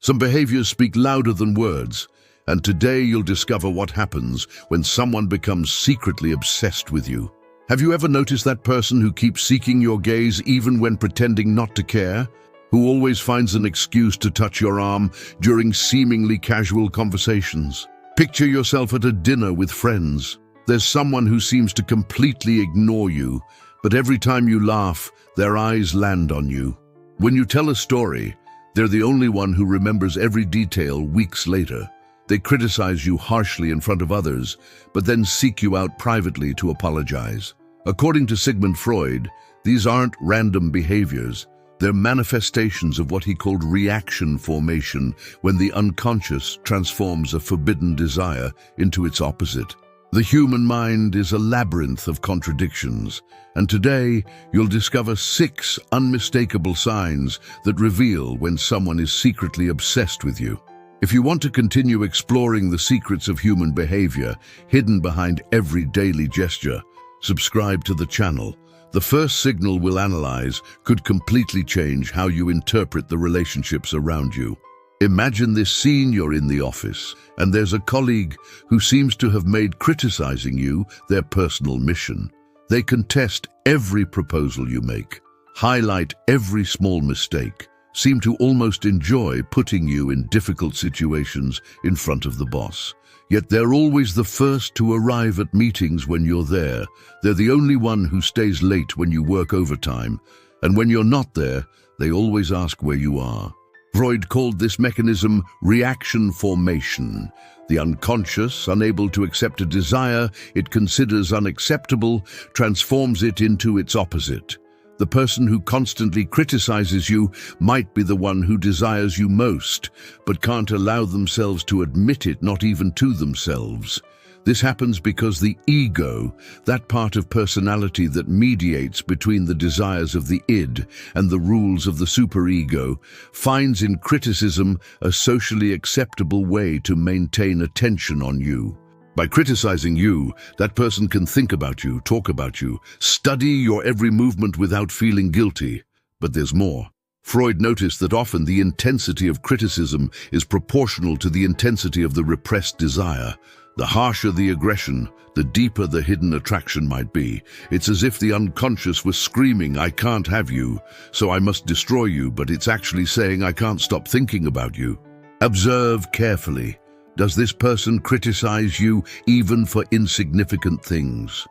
Some behaviors speak louder than words, and today you'll discover what happens when someone becomes secretly obsessed with you. Have you ever noticed that person who keeps seeking your gaze even when pretending not to care? Who always finds an excuse to touch your arm during seemingly casual conversations? Picture yourself at a dinner with friends. There's someone who seems to completely ignore you, but every time you laugh, their eyes land on you. When you tell a story, they're the only one who remembers every detail weeks later. They criticize you harshly in front of others, but then seek you out privately to apologize. According to Sigmund Freud, these aren't random behaviors. They're manifestations of what he called reaction formation, when the unconscious transforms a forbidden desire into its opposite. The human mind is a labyrinth of contradictions, and today you'll discover 6 unmistakable signs that reveal when someone is secretly obsessed with you. If you want to continue exploring the secrets of human behavior hidden behind every daily gesture, subscribe to the channel. The first signal we'll analyze could completely change how you interpret the relationships around you. Imagine this scene: you're in the office, and there's a colleague who seems to have made criticizing you their personal mission. They contest every proposal you make, highlight every small mistake, seem to almost enjoy putting you in difficult situations in front of the boss. Yet they're always the first to arrive at meetings when you're there. They're the only one who stays late when you work overtime. And when you're not there, they always ask where you are. Freud called this mechanism reaction formation. The unconscious, unable to accept a desire it considers unacceptable, transforms it into its opposite. The person who constantly criticizes you might be the one who desires you most, but can't allow themselves to admit it, not even to themselves. This happens because the ego, that part of personality that mediates between the desires of the id and the rules of the superego, finds in criticism a socially acceptable way to maintain attention on you. By criticizing you, that person can think about you, talk about you, study your every movement without feeling guilty. But there's more. Freud noticed that often the intensity of criticism is proportional to the intensity of the repressed desire. The harsher the aggression, the deeper the hidden attraction might be. It's as if the unconscious was screaming, "I can't have you, so I must destroy you," but it's actually saying, "I can't stop thinking about you." Observe carefully. Does this person criticize you even for insignificant things?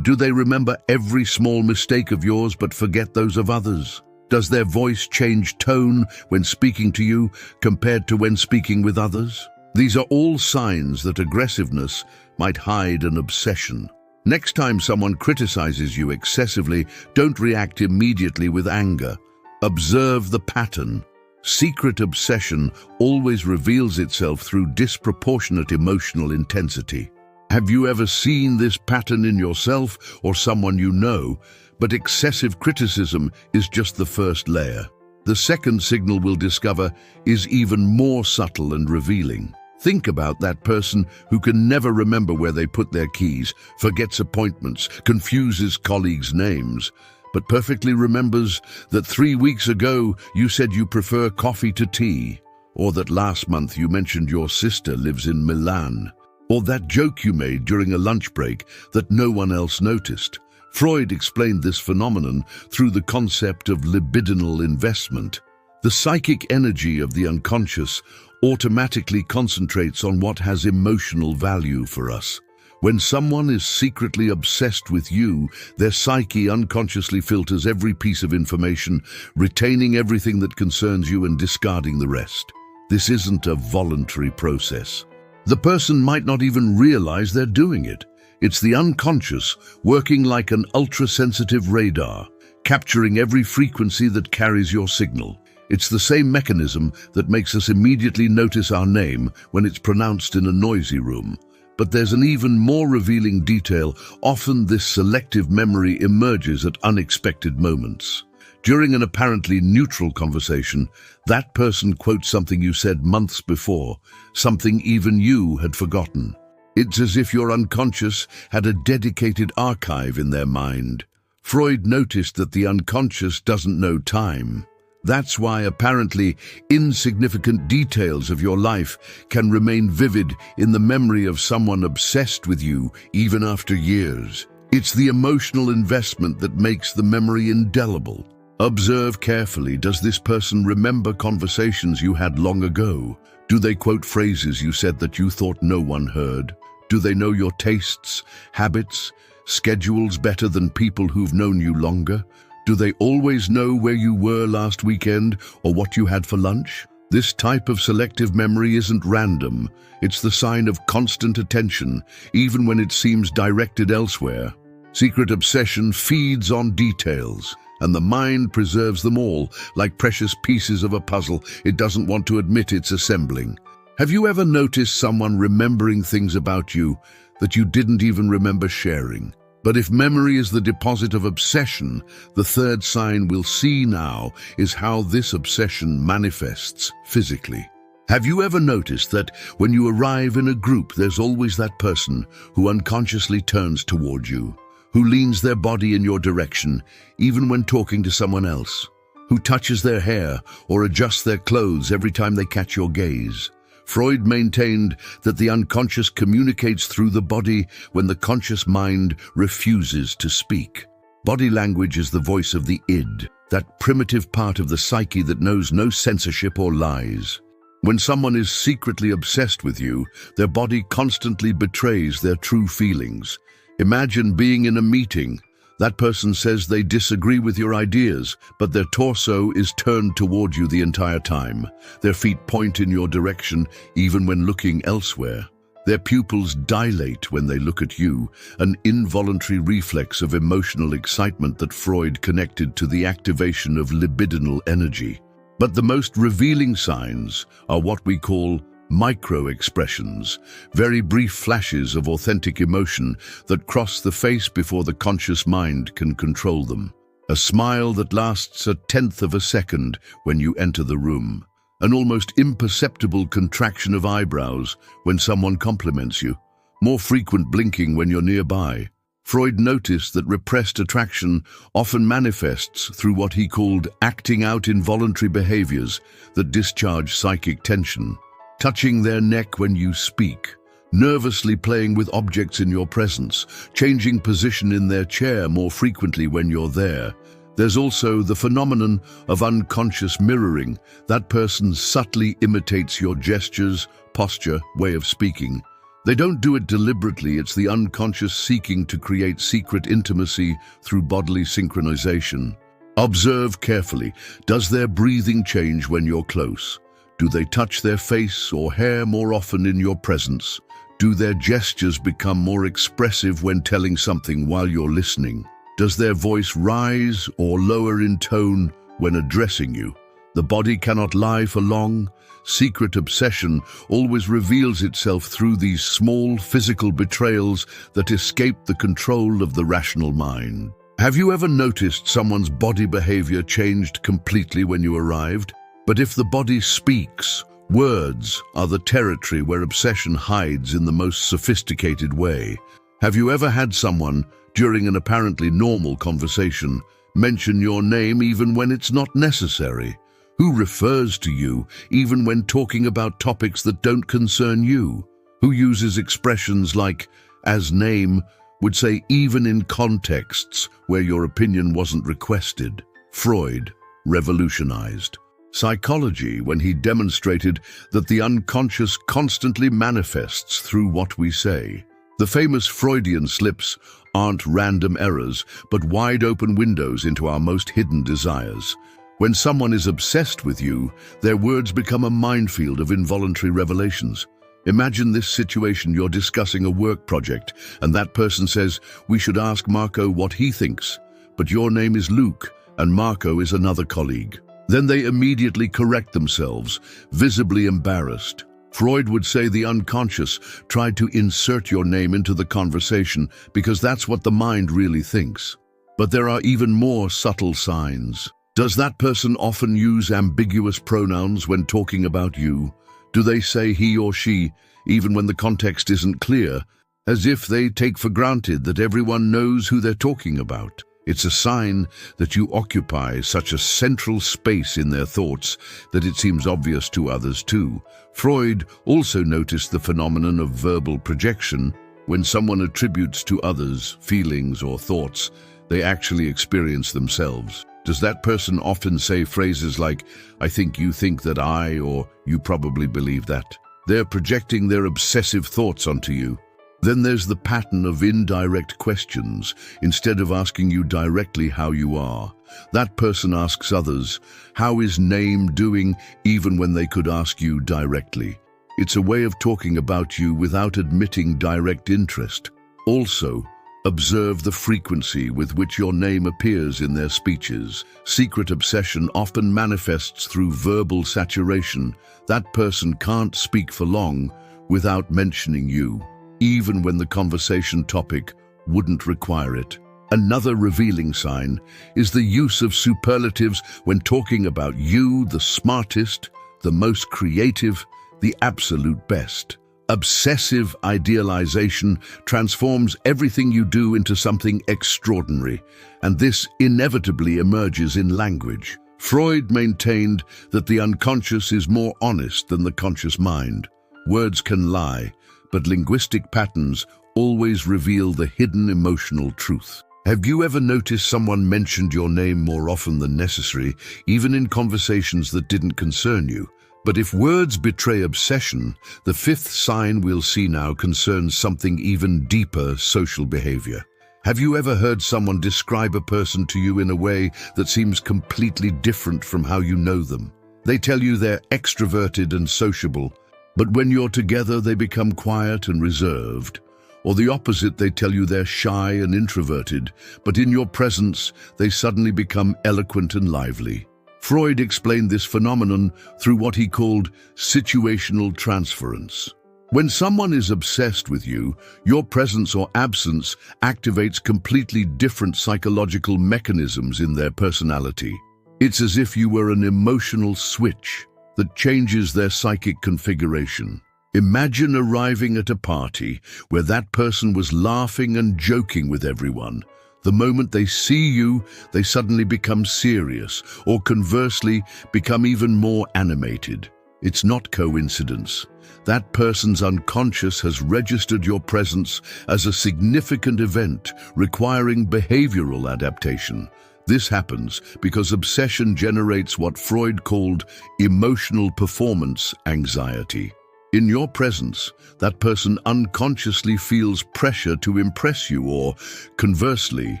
Do they remember every small mistake of yours but forget those of others? Does their voice change tone when speaking to you compared to when speaking with others? These are all signs that aggressiveness might hide an obsession. Next time someone criticizes you excessively, don't react immediately with anger. Observe the pattern. Secret obsession always reveals itself through disproportionate emotional intensity. Have you ever seen this pattern in yourself or someone you know? But excessive criticism is just the first layer. The second signal we'll discover is even more subtle and revealing. Think about that person who can never remember where they put their keys, forgets appointments, confuses colleagues' names, but perfectly remembers that 3 weeks ago you said you prefer coffee to tea, or that last month you mentioned your sister lives in Milan, or that joke you made during a lunch break that no one else noticed. Freud explained this phenomenon through the concept of libidinal investment. The psychic energy of the unconscious automatically concentrates on what has emotional value for us. When someone is secretly obsessed with you, their psyche unconsciously filters every piece of information, retaining everything that concerns you and discarding the rest. This isn't a voluntary process. The person might not even realize they're doing it. It's the unconscious working like an ultra-sensitive radar, capturing every frequency that carries your signal. It's the same mechanism that makes us immediately notice our name when it's pronounced in a noisy room. But there's an even more revealing detail. Often this selective memory emerges at unexpected moments. During an apparently neutral conversation, that person quotes something you said months before, something even you had forgotten. It's as if your unconscious had a dedicated archive in their mind. Freud noticed that the unconscious doesn't know time. That's why apparently insignificant details of your life can remain vivid in the memory of someone obsessed with you even after years. It's the emotional investment that makes the memory indelible. Observe carefully. Does this person remember conversations you had long ago? Do they quote phrases you said that you thought no one heard? Do they know your tastes, habits, schedules better than people who've known you longer? Do they always know where you were last weekend or what you had for lunch? This type of selective memory isn't random. It's the sign of constant attention, even when it seems directed elsewhere. Secret obsession feeds on details, and the mind preserves them all, like precious pieces of a puzzle it doesn't want to admit it's assembling. Have you ever noticed someone remembering things about you that you didn't even remember sharing? But if memory is the deposit of obsession, the third sign we'll see now is how this obsession manifests physically. Have you ever noticed that when you arrive in a group, there's always that person who unconsciously turns toward you, who leans their body in your direction, even when talking to someone else, who touches their hair or adjusts their clothes every time they catch your gaze? Freud maintained that the unconscious communicates through the body when the conscious mind refuses to speak. Body language is the voice of the id, that primitive part of the psyche that knows no censorship or lies. When someone is secretly obsessed with you, their body constantly betrays their true feelings. Imagine being in a meeting. That person says they disagree with your ideas, but their torso is turned toward you the entire time. Their feet point in your direction, even when looking elsewhere. Their pupils dilate when they look at you, an involuntary reflex of emotional excitement that Freud connected to the activation of libidinal energy. But the most revealing signs are what we call micro-expressions, very brief flashes of authentic emotion that cross the face before the conscious mind can control them. A smile that lasts 1/10 of a second when you enter the room. An almost imperceptible contraction of eyebrows when someone compliments you. More frequent blinking when you're nearby. Freud noticed that repressed attraction often manifests through what he called acting out involuntary behaviors that discharge psychic tension. Touching their neck when you speak, nervously playing with objects in your presence, changing position in their chair more frequently when you're there. There's also the phenomenon of unconscious mirroring. That person subtly imitates your gestures, posture, way of speaking. They don't do it deliberately. It's the unconscious seeking to create secret intimacy through bodily synchronization. Observe carefully. Does their breathing change when you're close? Do they touch their face or hair more often in your presence? Do their gestures become more expressive when telling something while you're listening? Does their voice rise or lower in tone when addressing you? The body cannot lie for long. Secret obsession always reveals itself through these small physical betrayals that escape the control of the rational mind. Have you ever noticed someone's body behavior changed completely when you arrived? But if the body speaks, words are the territory where obsession hides in the most sophisticated way. Have you ever had someone, during an apparently normal conversation, mention your name even when it's not necessary? Who refers to you even when talking about topics that don't concern you? Who uses expressions like, as name, would say even in contexts where your opinion wasn't requested? Freud revolutionized psychology when he demonstrated that the unconscious constantly manifests through what we say. The famous Freudian slips aren't random errors, but wide-open windows into our most hidden desires. When someone is obsessed with you, their words become a minefield of involuntary revelations. Imagine this situation: you're discussing a work project, and that person says, "We should ask Marco what he thinks." But your name is Luke, and Marco is another colleague. Then they immediately correct themselves, visibly embarrassed. Freud would say the unconscious tried to insert your name into the conversation because that's what the mind really thinks. But there are even more subtle signs. Does that person often use ambiguous pronouns when talking about you? Do they say he or she, even when the context isn't clear, as if they take for granted that everyone knows who they're talking about? It's a sign that you occupy such a central space in their thoughts that it seems obvious to others too. Freud also noticed the phenomenon of verbal projection. When someone attributes to others feelings or thoughts, they actually experience themselves. Does that person often say phrases like, "I think that I," or "you probably believe that"? They're projecting their obsessive thoughts onto you. Then there's the pattern of indirect questions. Instead of asking you directly how you are, that person asks others, "How is name doing?" even when they could ask you directly. It's a way of talking about you without admitting direct interest. Also, observe the frequency with which your name appears in their speeches. Secret obsession often manifests through verbal saturation. That person can't speak for long without mentioning you, even when the conversation topic wouldn't require it. Another revealing sign is the use of superlatives when talking about you, the smartest, the most creative, the absolute best. Obsessive idealization transforms everything you do into something extraordinary, and this inevitably emerges in language. Freud maintained that the unconscious is more honest than the conscious mind. Words can lie, but linguistic patterns always reveal the hidden emotional truth. Have you ever noticed someone mentioned your name more often than necessary, even in conversations that didn't concern you? But if words betray obsession, the fifth sign we'll see now concerns something even deeper: social behavior. Have you ever heard someone describe a person to you in a way that seems completely different from how you know them? They tell you they're extroverted and sociable, but when you're together they become quiet and reserved. Or the opposite, they tell you they're shy and introverted, but in your presence they suddenly become eloquent and lively. Freud explained this phenomenon through what he called situational transference. When someone is obsessed with you, your presence or absence activates completely different psychological mechanisms in their personality. It's as if you were an emotional switch that changes their psychic configuration. Imagine arriving at a party where that person was laughing and joking with everyone. The moment they see you, they suddenly become serious, or conversely, become even more animated. It's not coincidence. That person's unconscious has registered your presence as a significant event requiring behavioral adaptation. This happens because obsession generates what Freud called emotional performance anxiety. In your presence, that person unconsciously feels pressure to impress you or, conversely,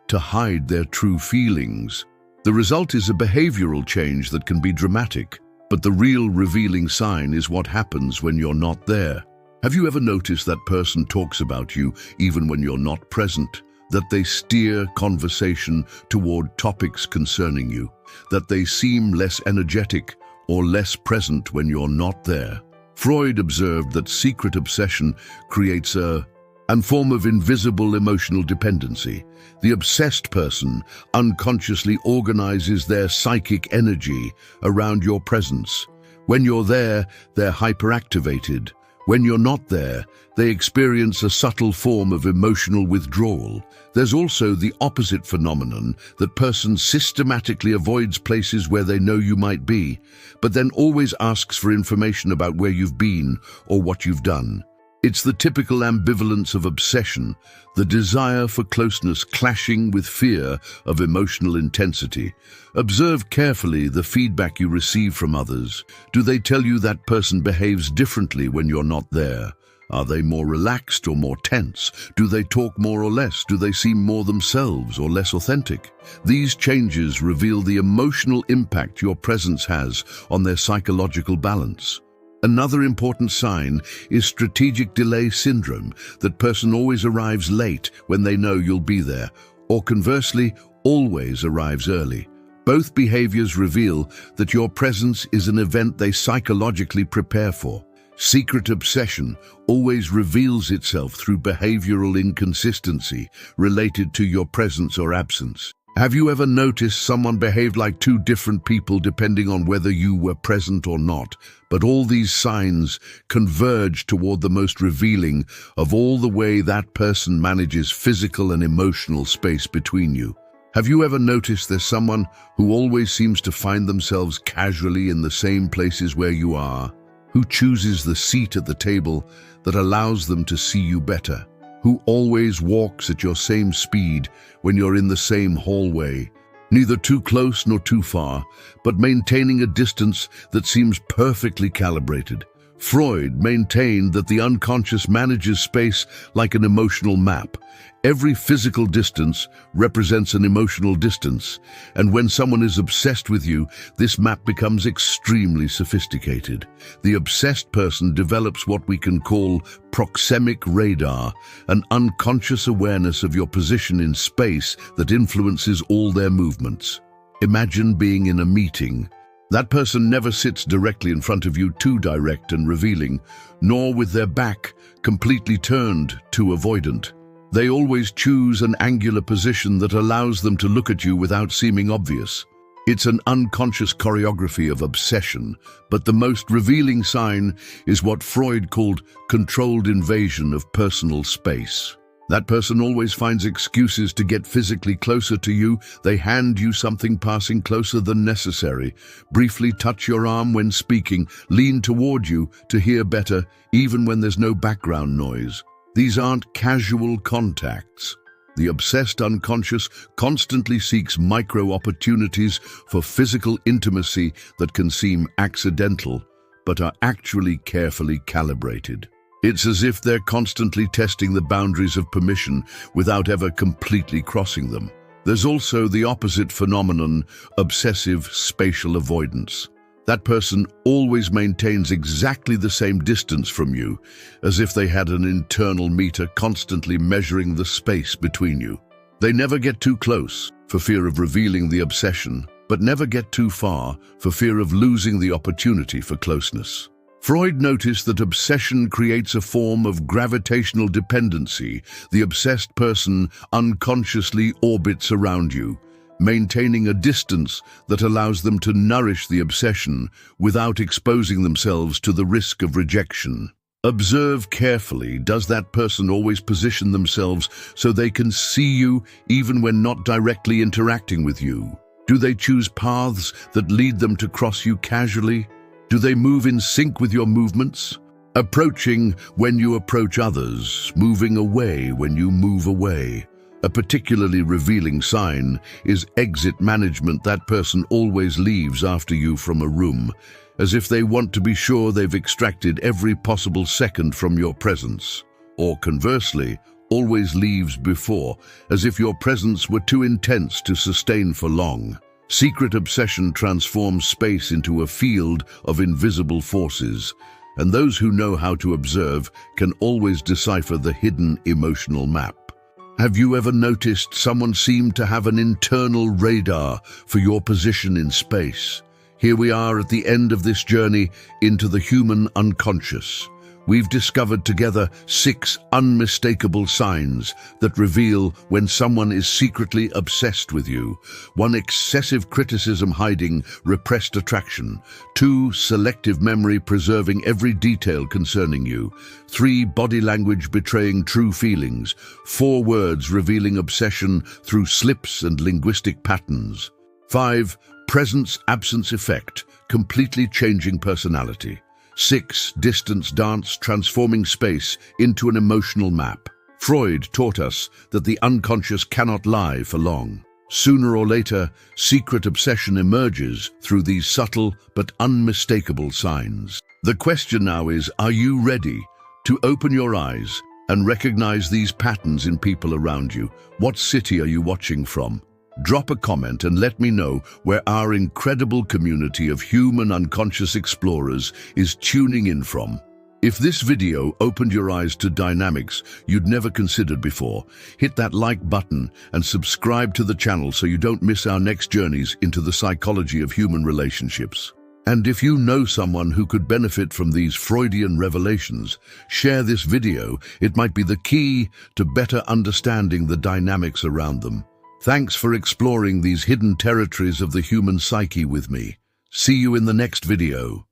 to hide their true feelings. The result is a behavioral change that can be dramatic, but the real revealing sign is what happens when you're not there. Have you ever noticed that person talks about you even when you're not present? That they steer conversation toward topics concerning you? That they seem less energetic or less present when you're not there? Freud observed that secret obsession creates a form of invisible emotional dependency. The obsessed person unconsciously organizes their psychic energy around your presence. When you're there, they're hyperactivated. When you're not there, they experience a subtle form of emotional withdrawal. There's also the opposite phenomenon: that person systematically avoids places where they know you might be, but then always asks for information about where you've been or what you've done. It's the typical ambivalence of obsession, the desire for closeness clashing with fear of emotional intensity. Observe carefully the feedback you receive from others. Do they tell you that person behaves differently when you're not there? Are they more relaxed or more tense? Do they talk more or less? Do they seem more themselves or less authentic? These changes reveal the emotional impact your presence has on their psychological balance. Another important sign is strategic delay syndrome. That person always arrives late when they know you'll be there, or conversely, always arrives early. Both behaviors reveal that your presence is an event they psychologically prepare for. Secret obsession always reveals itself through behavioral inconsistency related to your presence or absence. Have you ever noticed someone behaved like two different people depending on whether you were present or not? But all these signs converge toward the most revealing of all: the way that person manages physical and emotional space between you. Have you ever noticed there's someone who always seems to find themselves casually in the same places where you are, who chooses the seat at the table that allows them to see you better, who always walks at your same speed when you're in the same hallway, neither too close nor too far, but maintaining a distance that seems perfectly calibrated? Freud maintained that the unconscious manages space like an emotional map. Every physical distance represents an emotional distance, and when someone is obsessed with you, this map becomes extremely sophisticated. The obsessed person develops what we can call proxemic radar, an unconscious awareness of your position in space that influences all their movements. Imagine being in a meeting. That person never sits directly in front of you, too direct and revealing, nor with their back completely turned, too avoidant. They always choose an angular position that allows them to look at you without seeming obvious. It's an unconscious choreography of obsession, but the most revealing sign is what Freud called controlled invasion of personal space. That person always finds excuses to get physically closer to you. They hand you something, passing closer than necessary, briefly touch your arm when speaking, lean toward you to hear better, even when there's no background noise. These aren't casual contacts. The obsessed unconscious constantly seeks micro-opportunities for physical intimacy that can seem accidental, but are actually carefully calibrated. It's as if they're constantly testing the boundaries of permission without ever completely crossing them. There's also the opposite phenomenon, obsessive spatial avoidance. That person always maintains exactly the same distance from you, as if they had an internal meter constantly measuring the space between you. They never get too close for fear of revealing the obsession, but never get too far for fear of losing the opportunity for closeness. Freud noticed that obsession creates a form of gravitational dependency. The obsessed person unconsciously orbits around you, maintaining a distance that allows them to nourish the obsession without exposing themselves to the risk of rejection. Observe carefully. Does that person always position themselves so they can see you even when not directly interacting with you? Do they choose paths that lead them to cross you casually? Do they move in sync with your movements? Approaching when you approach others, moving away when you move away. A particularly revealing sign is exit management. That person always leaves after you from a room, as if they want to be sure they've extracted every possible second from your presence. Or conversely, always leaves before, as if your presence were too intense to sustain for long. Secret obsession transforms space into a field of invisible forces, and those who know how to observe can always decipher the hidden emotional map. Have you ever noticed someone seem to have an internal radar for your position in space? Here we are at the end of this journey into the human unconscious. We've discovered together 6 unmistakable signs that reveal when someone is secretly obsessed with you. 1, excessive criticism hiding repressed attraction. 2, selective memory preserving every detail concerning you. 3, body language betraying true feelings. 4, words revealing obsession through slips and linguistic patterns. 5, presence-absence effect, completely changing personality. 6, distance dance transforming space into an emotional map. Freud taught us that the unconscious cannot lie for long. Sooner or later, secret obsession emerges through these subtle but unmistakable signs. The question now is, are you ready to open your eyes and recognize these patterns in people around you? What city are you watching from? Drop a comment and let me know where our incredible community of human unconscious explorers is tuning in from. If this video opened your eyes to dynamics you'd never considered before, hit that like button and subscribe to the channel so you don't miss our next journeys into the psychology of human relationships. And if you know someone who could benefit from these Freudian revelations, share this video. It might be the key to better understanding the dynamics around them. Thanks for exploring these hidden territories of the human psyche with me. See you in the next video.